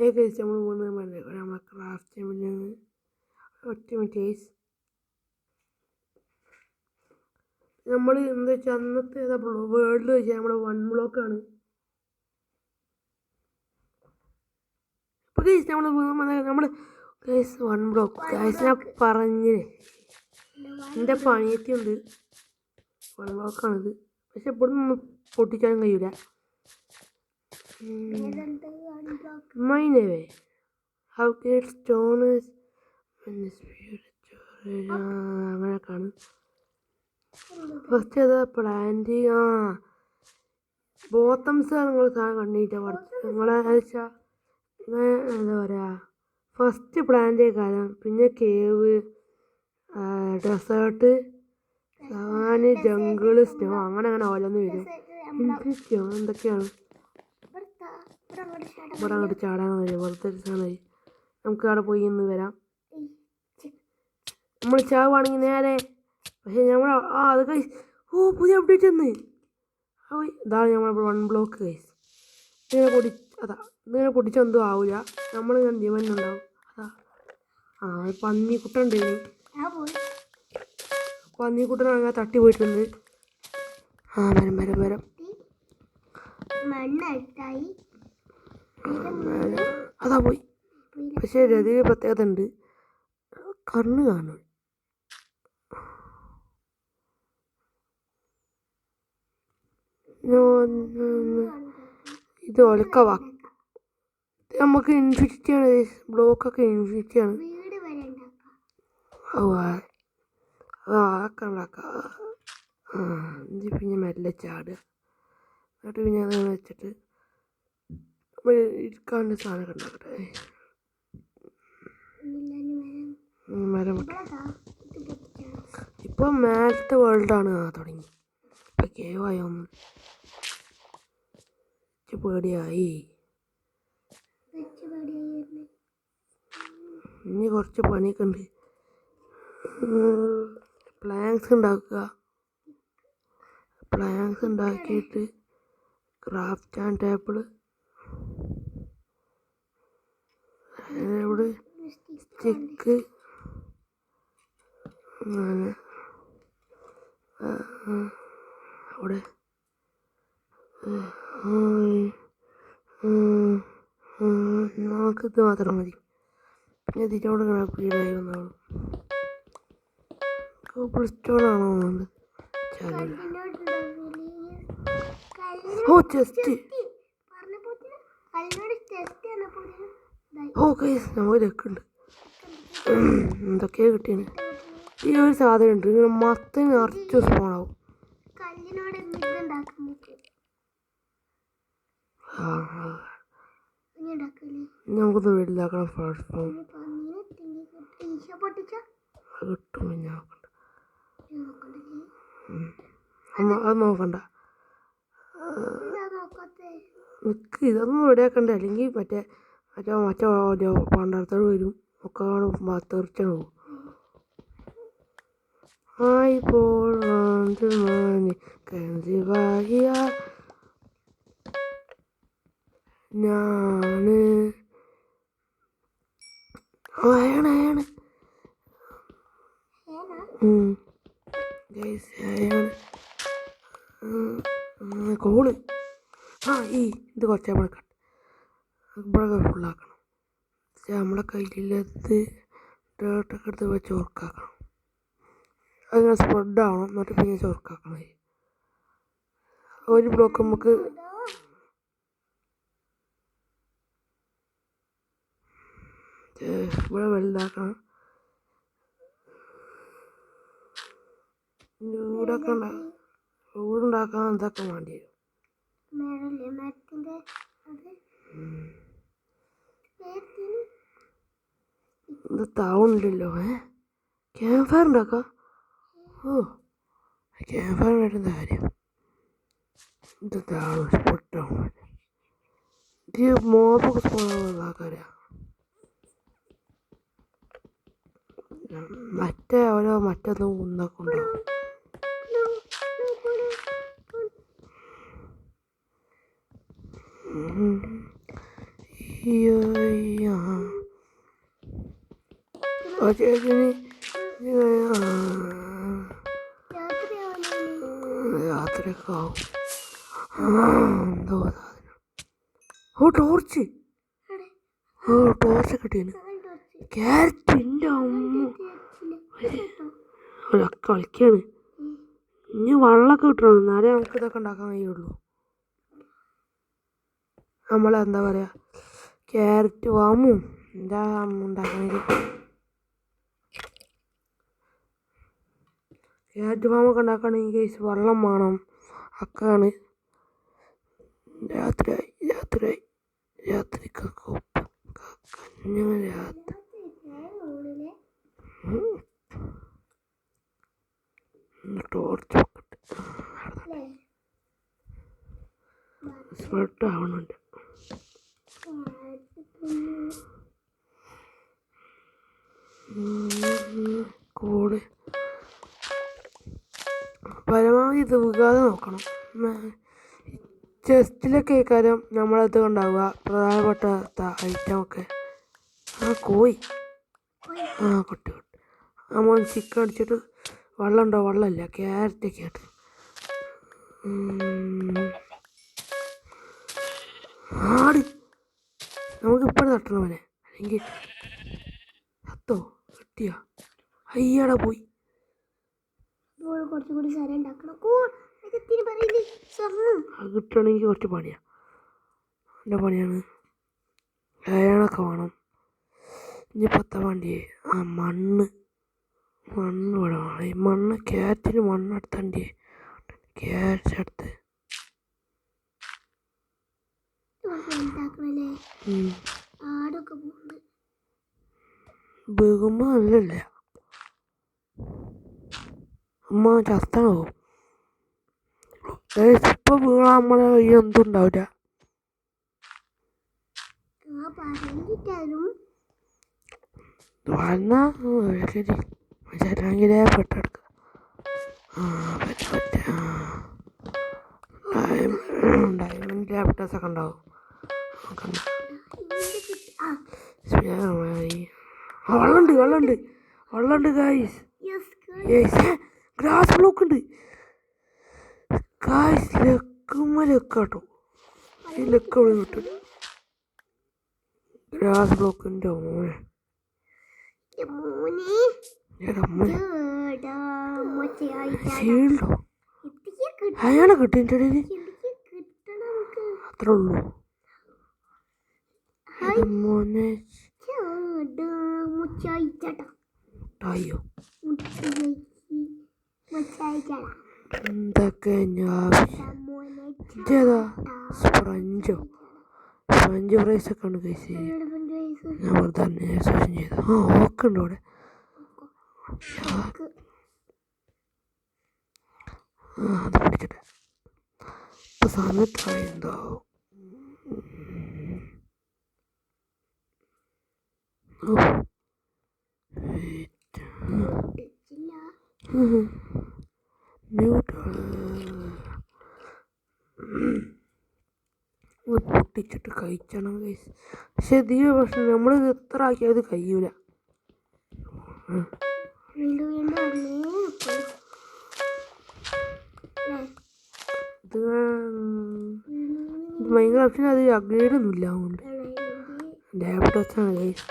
ഏകദേശം നമ്മൾ വീണ്ടും നമ്മളെ ക്രാഫ്റ്റ് ചെയ്യാൻ ഒറ്റ മിനിറ്റ് ഗൈസ്. നമ്മൾ എന്താ വെച്ചാൽ അന്നത്തെ വേൾഡിൽ വെച്ചാൽ നമ്മുടെ 1 ബ്ലോക്കാണ്. ഇപ്പോൾ ഗൈസ് നമ്മൾ ഗൈസ് 1 ബ്ലോക്ക് ഗൈസ് ഞാൻ പറഞ്ഞില്ലേ എൻ്റെ പണിയത്തിയുണ്ട്. 1 ബ്ലോക്കാണിത്. പക്ഷെ ഇവിടെ നിന്ന് പൊട്ടിക്കാനും കഴിയൂല. മൈനവേ ഹൗ ഗെറ്റ് സ്റ്റോണേഴ്സ് അങ്ങനെയൊക്കെയാണ്. ഫസ്റ്റ് ഏതാ പ്ലാന്റ്? ബോത്തംസ് നിങ്ങൾ സാധനം കണ്ടിട്ട് നിങ്ങളെ വെച്ചാൽ എന്താ പറയുക, ഫസ്റ്റ് പ്ലാന്റ് കാലം, പിന്നെ കേവ്, ഡെസേർട്ട്, സാന്, ജംഗിള്, സ്നോ, അങ്ങനെ ഓരോന്ന് വരും. ഇൻഫിനിറ്റിയോ എന്തൊക്കെയാണ് ഇവിടെ അങ്ങോട്ട് ചാടാൻ വരും. വെറുതെ സാധനമായി. നമുക്ക് അവിടെ പോയി ഇന്ന് വരാം. നമ്മൾ ചാവുകയാണെങ്കിൽ നേരെ. പക്ഷേ നമ്മൾ അത് കൈസ് പുതിയ അപ്ഡേറ്റ് വന്ന് ഇതാണ് നമ്മൾ 1 ബ്ലോക്ക് കൈസ്. ഇതിങ്ങനെ പൊടിച്ചൊന്നും ആവില്ല. നമ്മളിങ്ങനെ ജീവനുണ്ടാവും. പന്നിക്കുട്ടുണ്ട്. പന്നിക്കുട്ടൻ അങ്ങനെ തട്ടി പോയിട്ടുണ്ട്. വരം അതാ പോയി. പക്ഷേ രതിന് പ്രത്യേകത ഉണ്ട്, കണ്ണ് കാണും. ഇത് ഒലക്കവാ. നമുക്ക് ഇൻഫിനിറ്റിയാണ് ബ്ലോക്കൊക്കെ ഇൻഫിനിറ്റിയാണ്. പിന്നെ മെല്ലെ ചാടുക. എന്നിട്ട് പിന്നെ അത് വെച്ചിട്ട് നമ്മൾ ഇരിക്കാണ്ട് സാധനമൊക്കെ ഉണ്ടാക്കട്ടെ. മരം ഇപ്പോൾ മേലത്തെ വേൾഡാണ് തുടങ്ങി. ഇപ്പം കേവായി ഒന്ന് പേടിയായി. ഇനി കുറച്ച് പണിയൊക്കെ ഉണ്ട്. പ്ലാങ്ക്സ് ഉണ്ടാക്കിയിട്ട് ക്രാഫ്റ്റ് ആൻഡ് ടേബിള്, ഇവിടെ സ്റ്റിക്ക്, അങ്ങനെ അവിടെ നമുക്കിത് മാത്രം മതി. പിന്നെ ഇതിനോട് പീടായി വന്നോളൂ. കോപ്പിൾ സ്റ്റോണാണോ വേണ്ടത്? ചെസ്റ്റ്. ഗൈസ് നമുക്ക് ലക്കുണ്ട്. എന്തൊക്കെയാ കിട്ടിയാണ്. ഈ ഒരു സാധനം ഉണ്ട്, ഇങ്ങനെ മത്തന് നിറച്ച് സ്പോണാവും. നമുക്കൊന്ന് വീട്ടിലാക്കണം. പ്ലാറ്റ്ഫോം കിട്ടും. പിന്നെ അത് നോക്കണ്ട. നിൽക്ക്, ഇതൊന്നും റെഡിയാക്കണ്ട. അല്ലെങ്കിൽ മറ്റേ പണ്ടത്തോട് വരും. ഒക്കെ തെറിച്ചാണ് പോകും. ഇപ്പോൾ ഞാന് അയാണ് കോള്. ഇത് കുറച്ച് ഇവിടെ ഫുള്ളാക്കണം. നമ്മളെ കയ്യിലത് ഡേർട്ടൊക്കെ എടുത്ത് വെച്ച് ചോർക്കാക്കണം. അതിങ്ങനെ സ്പ്രെഡാവണം. എന്നിട്ട് പിന്നെ ചോർക്കാക്കണം. ഒരു ബ്ലോക്ക് നമുക്ക് ഇവിടെ വലുതാക്കണം. വീടുണ്ടാക്കാൻ ഇതൊക്കെ വേണ്ടി വരും. ഇത് താവുന്നില്ലല്ലോ. ക്യാമ്പ് ഫയർ ഉണ്ടാക്കാം. ക്യാമ്പ് ഫയർ ഉണ്ടായിരുന്ന കാര്യം. ഇത് താഴെ സ്പൊട്ടാവും. ഇത് മോപ്പൊക്കെ സ്പോണാവുന്ന ആൾക്കാരാ. മറ്റൊന്നും കുന്നൊക്കെ ഉണ്ടാവും. അയ്യോ ചേച്ചിന് രാത്രിയൊക്കെ ആവും. എന്തോ സാധനം. ഓ ടോർച്ച് കിട്ടീന്. ക്യാരറ്റിൻ്റെ അമ്മ കളിക്കാണ്. ഇനി വെള്ളമൊക്കെ കിട്ടണം, എന്നാലേ നമുക്ക് ഇതൊക്കെ ഉണ്ടാക്കാൻ കഴിയുള്ളൂ. നമ്മളെന്താ പറയുക, ക്യാരറ്റ് വാമും എന്താ ഉണ്ടാക്കണമെങ്കിൽ ക്യാരറ്റ് വാമൊക്കെ ഉണ്ടാക്കുകയാണെങ്കിൽ വെള്ളം വേണം. ഒക്കെയാണ്. രാത്രിക്കൊക്കെ ഉപ്പ് ടോർച്ച് സ്പ്രെഡ് ആവണുണ്ട്. കൂടെ പരമാവധി ഇത് വികാതെ നോക്കണം. ചെസ്റ്റിലൊക്കെ കാര്യം നമ്മളത് ഉണ്ടാവുക പ്രധാനപ്പെട്ട ഐറ്റമൊക്കെ. കോഴി കൊട്ടി നമ്മൾ ചിക്കൻ അടിച്ചിട്ട് വെള്ളം ഉണ്ടോ, വെള്ളമില്ല, ക്യാരറ്റൊക്കെ ആയിട്ട് ആട് നമുക്കിപ്പോഴും തട്ടണം അവനെ, അല്ലെങ്കിൽ തത്തോ കിട്ടിയ അയ്യടാ പോയി. കുറച്ചുകൂടി സ്ഥലം ഉണ്ടാക്കണം. അത് കിട്ടണമെങ്കിൽ കുറച്ച് പണിയാണ്. എൻ്റെ പണിയാണ്. ലയണൊക്കെ വേണം. ഇനി പത്ത വണ്ടിയെ മണ്ണ് ഇവിടെ വേണം. ഈ മണ്ണ് ക്യാരറ്റിന് മണ്ണെടുത്തണ്ടിയെ ക്യാരറ്റ് എടുത്ത് വീകുമ്പോ നല്ലല്ല. അമ്മ ചത്തണോ? ഇപ്പൊ വീണ നമ്മളെ കയ്യിൽ ഒന്നും ഉണ്ടാവില്ല. ശരി പെട്ടെടുക്ക. ഡയമണ്ട് ലാപ്ടോപ്സൊക്കെ ഉണ്ടാവും. വെള്ളമുണ്ട് ഗായ്സ്. ഗ്രാസ് ബ്ലോക്ക് ഉണ്ട് ഗായ്സ്. ലക്കാട്ടോ ഈ ലക്ക് അവിടെ കിട്ടും. ഗ്രാസ് ബ്ലോക്കിൻ്റെ മോനെ ഷീൽഡോ അയാളെ കിട്ടിൻ്റെ ഇടയിൽ അത്രേ ഉള്ളൂ മോനെ. മുട്ടായിയോ എന്തൊക്കെ ഇതേതാ സ്പഞ്ച് ഫ്രൈസൊക്കെ ഉണ്ട് കഴിച്ച്. ഞാൻ വെറുതെ അന്വേഷണം ചെയ്തു. ഓക്കെ ഉണ്ട് അവിടെ. അത് പിടിക്കട്ടെ. ഇപ്പൊ സമയത്തായി എന്തോ പൊട്ടിച്ചിട്ട് കഴിച്ചണം. പക്ഷെ ഇതിന് പ്രശ്നം നമ്മൾ എത്ര ആക്കിയത് കഴിയൂല. ഇത് ഭയങ്കര ഓപ്ഷൻ. അത് അപ്ഗ്രേഡ് ഒന്നും ഇല്ല. അതുകൊണ്ട് ലാപ്ടോപ്സാണ് ഗൈസ്.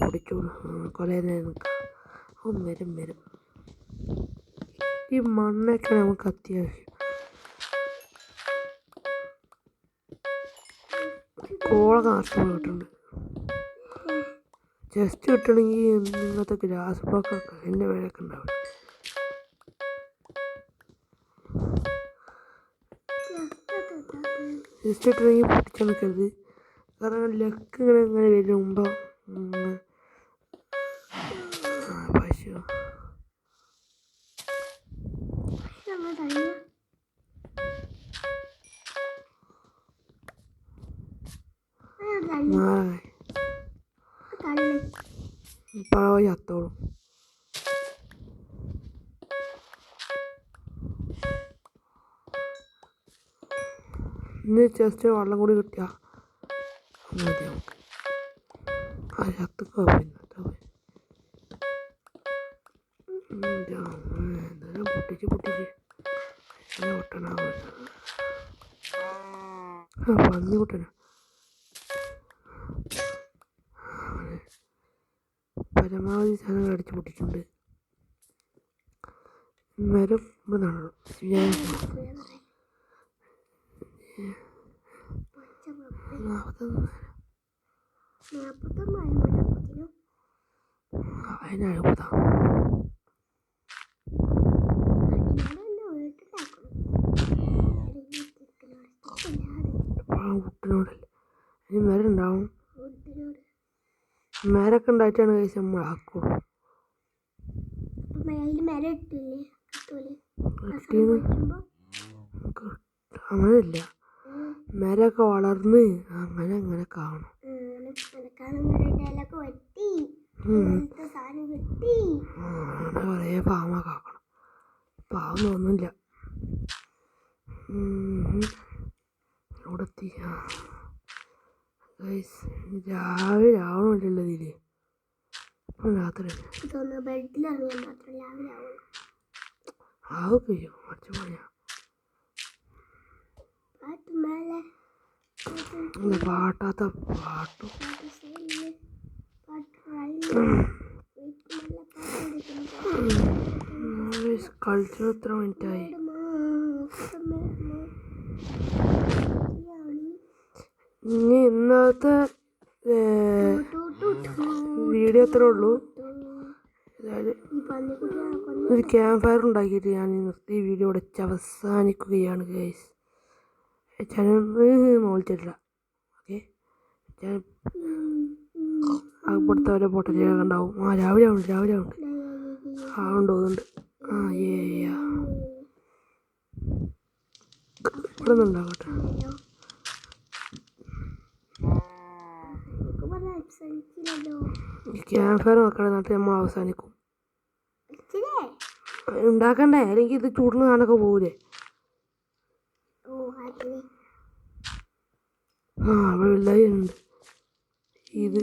പൊടിച്ചോളൂ കുറേ നേരം നിൽക്കാം. വരും. ഈ മണ്ണൊക്കെ നമുക്ക് അത്യാവശ്യം. കോളൊക്കെ നഷ്ടപ്പെട്ട് കിട്ടുന്നുണ്ട്. ജസ്റ്റ് കിട്ടണമെങ്കിൽ ഇങ്ങനത്തെ ഗ്രാസ് ബ്ലോക്കൊക്കെ എൻ്റെ മേലൊക്കെ ഉണ്ടാവും. ജസ്റ്റ് കിട്ടണമെങ്കിൽ പൊട്ടിച്ചാൽ നിൽക്കരുത്. കാരണം ലക്ക് ഇങ്ങനെ വരുമ്പോ പശു പഴവ ചത്തോളും. ഇന്ന് ജസ്റ്റ് വെള്ളം കൂടി കിട്ടിയാൽ മതി നമുക്ക്. ആ ചത്തുക്കോ പിന്നെ എന്തായാലും പൊട്ടിച്ച് പൊട്ടനാവും. ആ പന്നി കുട്ടനാ പരമാവധി സാധനങ്ങൾ അടിച്ച് പൊട്ടിച്ചിട്ടുണ്ട്. മരം ഇവിടെ നടണം. അതിനഴുപതാ കുട്ടനോടല്ലേ അതിന് മരം ഉണ്ടാവും. മരമൊക്കെ ഉണ്ടായിട്ടാണ് കഴിച്ച് നമ്മൾ ആക്കുള്ളൂ. അങ്ങനെയല്ല, മരമൊക്കെ വളർന്ന് അങ്ങനെ അങ്ങനെ കാണും. കുറേ പാവമൊക്കെ ആക്കണം. പാവം തോന്നില്ല. ഇവിടെ എത്തി. രാവിലെ ആവണമല്ലോ ഇതില്. ഇപ്പം രാത്രി ആവൊക്കെ ചെയ്യും. കുറച്ച് പണിയാ. പാട്ടാത്ത പാട്ടും കളിച്ചു. എത്ര മിനിറ്റായി? ഇനി ഇന്നത്തെ വീഡിയോ അത്രേ ഉള്ളൂ. ഒരു ക്യാമ്പ് ഫയർ ഉണ്ടാക്കിയിട്ട് ഞാൻ നിർത്തി വീഡിയോ ഇവിടെ അവസാനിക്കുകയാണ് ഗൈസ്. ചാനൽ നോളിച്ചിട്ടില്ല. ഓക്കെ, ഇവിടുത്തെ ഓരോ പൊട്ടലുകളൊക്കെ ഉണ്ടാവും. ആ രാവിലെ ഉണ്ട് ആവുണ്ട് തോന്നുന്നുണ്ട്. ആ ഇവിടെ നിന്ന് ഉണ്ടാകട്ടെ. ക്യാമ്പ് ഫയർ നോക്കണേ, എന്നിട്ട് നമ്മൾ അവസാനിക്കും. ഉണ്ടാക്കണ്ടേ, അല്ലെങ്കിൽ ഇത് ചൂടുന്ന സാധനമൊക്കെ പോകൂലേ. ആ അവിടെ വെള്ളായി ഉണ്ട്. ഇത്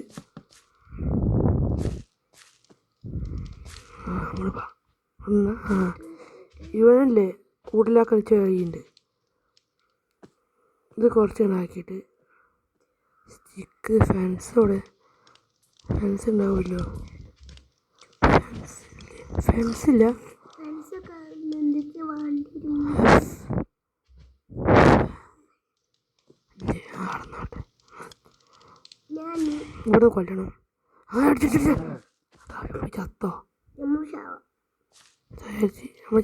ഇവനല്ലേ കൂട്ടിലാക്കാൻ കഴിയുന്നുണ്ട്. ഇത് കുറച്ച് ആക്കിയിട്ട് സ്റ്റിക്ക് ഫെൻസോടെ ഫെൻസ് ഉണ്ടാവുമല്ലോ. ഫെൻസില്ല, ഇവിടെ കൊല്ലണം. ആ അടിച്ചിട്ടില്ല. ചത്തോ? നമ്മൾ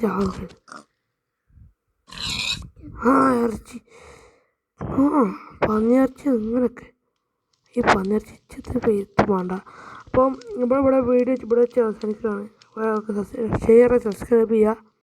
ചാവുന്നുണ്ട്. ആ ഇറച്ചി. ആ പന്നിയിറച്ചി. ഇങ്ങനൊക്കെ ഈ പന്നിയിറച്ചി ഇച്ചിരി പേര് വേണ്ട. അപ്പം ഇവിടെ വീഡിയോ ഇവിടെ വെച്ച് അവസാനിക്കുകയാണ്. ഷെയർ സബ്സ്ക്രൈബ് ചെയ്യുക.